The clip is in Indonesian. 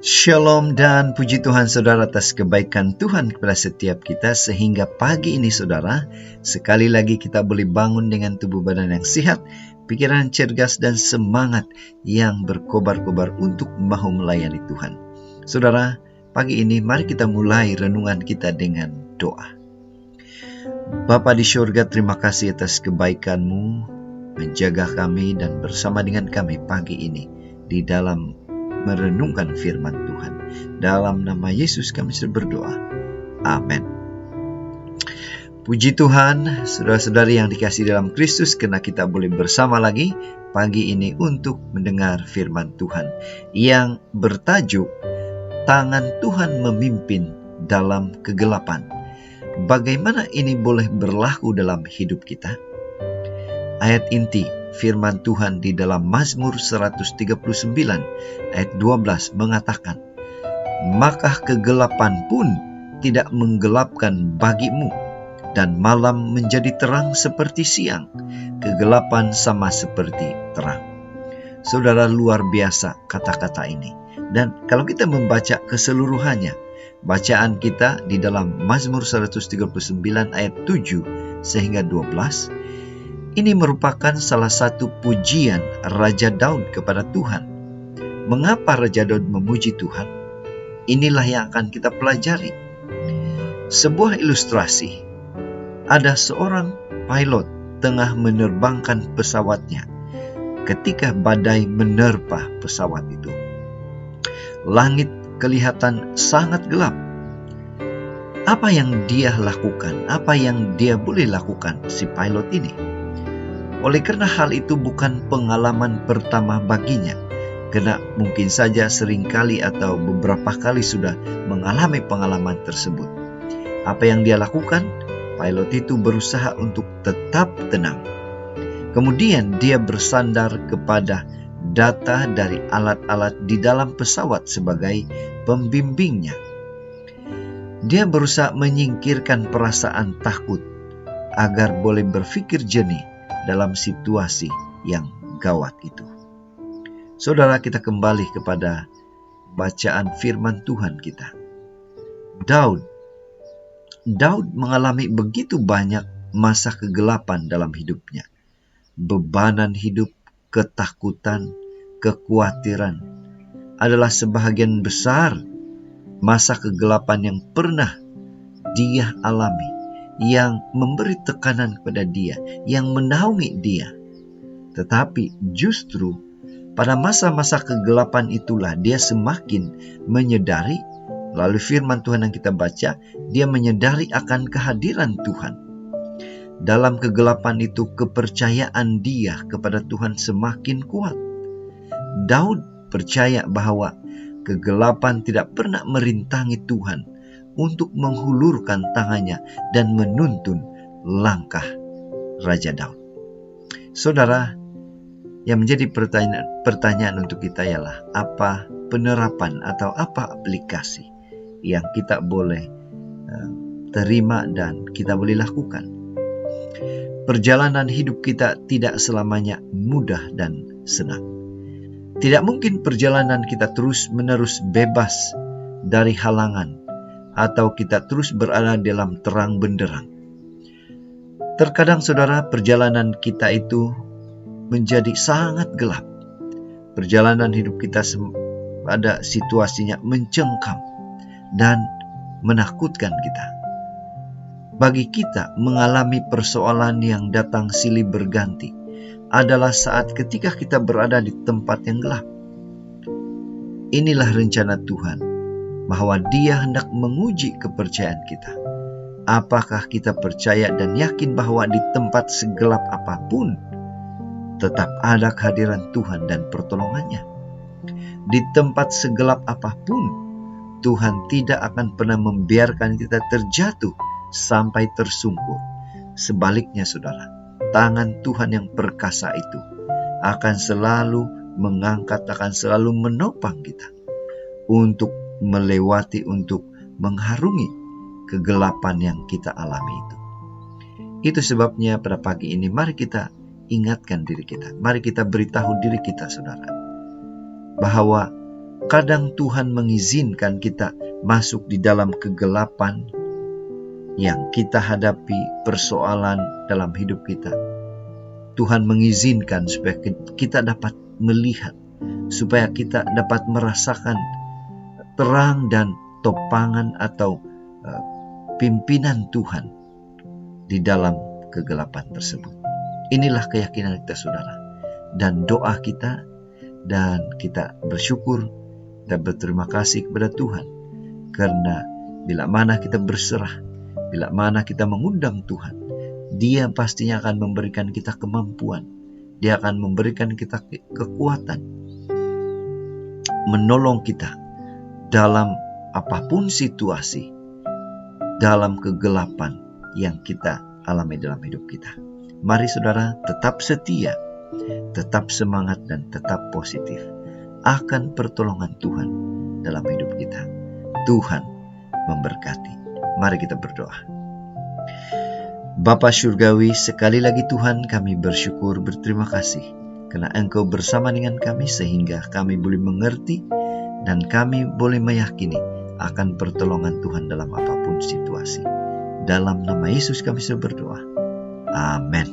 Shalom dan puji Tuhan saudara atas kebaikan Tuhan kepada setiap kita sehingga pagi ini saudara, sekali lagi kita boleh bangun dengan tubuh badan yang sehat, pikiran cergas dan semangat yang berkobar-kobar untuk mau melayani Tuhan. Saudara, pagi ini mari kita mulai renungan kita dengan doa. Bapa di surga, terima kasih atas kebaikan-Mu menjaga kami dan bersama dengan kami pagi ini di dalam merenungkan firman Tuhan. Dalam nama Yesus kami sudah berdoa. Amin. Puji Tuhan, saudara-saudari yang dikasihi dalam Kristus, karena kita boleh bersama lagi pagi ini untuk mendengar firman Tuhan yang bertajuk Tangan Tuhan Memimpin dalam Kegelapan. Bagaimana ini boleh berlaku dalam hidup kita? Ayat inti firman Tuhan di dalam Mazmur 139 ayat 12 mengatakan, "Maka kegelapan pun tidak menggelapkan bagimu, dan malam menjadi terang seperti siang, kegelapan sama seperti terang." Saudara, luar biasa kata-kata ini. Dan kalau kita membaca keseluruhannya, bacaan kita di dalam Mazmur 139 ayat 7 sehingga 12, ini merupakan salah satu pujian Raja Daud kepada Tuhan. Mengapa Raja Daud memuji Tuhan? Inilah yang akan kita pelajari. Sebuah ilustrasi. Ada seorang pilot tengah menerbangkan pesawatnya ketika badai menerpa pesawat itu. Langit kelihatan sangat gelap. Apa yang dia lakukan? Apa yang dia boleh lakukan si pilot ini? Oleh karena hal itu bukan pengalaman pertama baginya, karena mungkin saja seringkali atau beberapa kali sudah mengalami pengalaman tersebut. Apa yang dia lakukan? Pilot itu berusaha untuk tetap tenang. Kemudian dia bersandar kepada data dari alat-alat di dalam pesawat sebagai pembimbingnya. Dia berusaha menyingkirkan perasaan takut agar boleh berpikir jernih dalam situasi yang gawat itu. Saudara, kita kembali kepada bacaan firman Tuhan kita. Daud mengalami begitu banyak masa kegelapan dalam hidupnya. Bebanan hidup, ketakutan, kekhawatiran adalah sebahagian besar masa kegelapan yang pernah dia alami, yang memberi tekanan kepada dia, yang menaungi dia. Tetapi justru pada masa-masa kegelapan itulah dia semakin menyadari, lalu firman Tuhan yang kita baca, dia menyadari akan kehadiran Tuhan. Dalam kegelapan itu kepercayaan dia kepada Tuhan semakin kuat. Daud percaya bahwa kegelapan tidak pernah merintangi Tuhan untuk menghulurkan tangannya dan menuntun langkah Raja Daud. Saudara, yang menjadi pertanyaan untuk kita ialah apa penerapan atau apa aplikasi yang kita boleh terima dan kita boleh lakukan. Perjalanan hidup kita tidak selamanya mudah dan senang. Tidak mungkin perjalanan kita terus-menerus bebas dari halangan atau kita terus berada dalam terang benderang. Terkadang saudara, perjalanan kita itu menjadi sangat gelap. Perjalanan hidup kita ada situasinya mencengkam dan menakutkan kita. Bagi kita, mengalami persoalan yang datang silih berganti adalah saat ketika kita berada di tempat yang gelap. Inilah rencana Tuhan, bahwa Dia hendak menguji kepercayaan kita. Apakah kita percaya dan yakin bahwa di tempat segelap apapun tetap ada kehadiran Tuhan dan pertolongannya? Di tempat segelap apapun, Tuhan tidak akan pernah membiarkan kita terjatuh sampai tersungkur. Sebaliknya saudara, tangan Tuhan yang perkasa itu akan selalu mengangkat, akan selalu menopang kita untuk melewati, untuk mengharungi kegelapan yang kita alami itu. Itu sebabnya pada pagi ini mari kita ingatkan diri kita, mari kita beritahu diri kita saudara, bahwa Kadang Tuhan mengizinkan kita masuk di dalam kegelapan yang kita hadapi, persoalan dalam hidup kita. Tuhan mengizinkan supaya kita dapat melihat, supaya kita dapat merasakan terang dan topangan atau pimpinan Tuhan di dalam kegelapan tersebut. Inilah keyakinan kita, saudara, dan doa kita, dan kita bersyukur dan berterima kasih kepada Tuhan, karena bila mana kita berserah, bila mana kita mengundang Tuhan, Dia pastinya akan memberikan kita kemampuan, Dia akan memberikan kita kekuatan, menolong kita dalam apapun situasi, dalam kegelapan yang kita alami dalam hidup kita. Mari saudara tetap setia, tetap semangat, dan tetap positif akan pertolongan Tuhan dalam hidup kita. Tuhan memberkati. Mari kita berdoa. Bapa Surgawi, sekali lagi Tuhan, kami bersyukur, berterima kasih karena Engkau bersama dengan kami sehingga kami boleh mengerti dan kami boleh meyakini akan pertolongan Tuhan dalam apapun situasi. Dalam nama Yesus kami berdoa. Amin.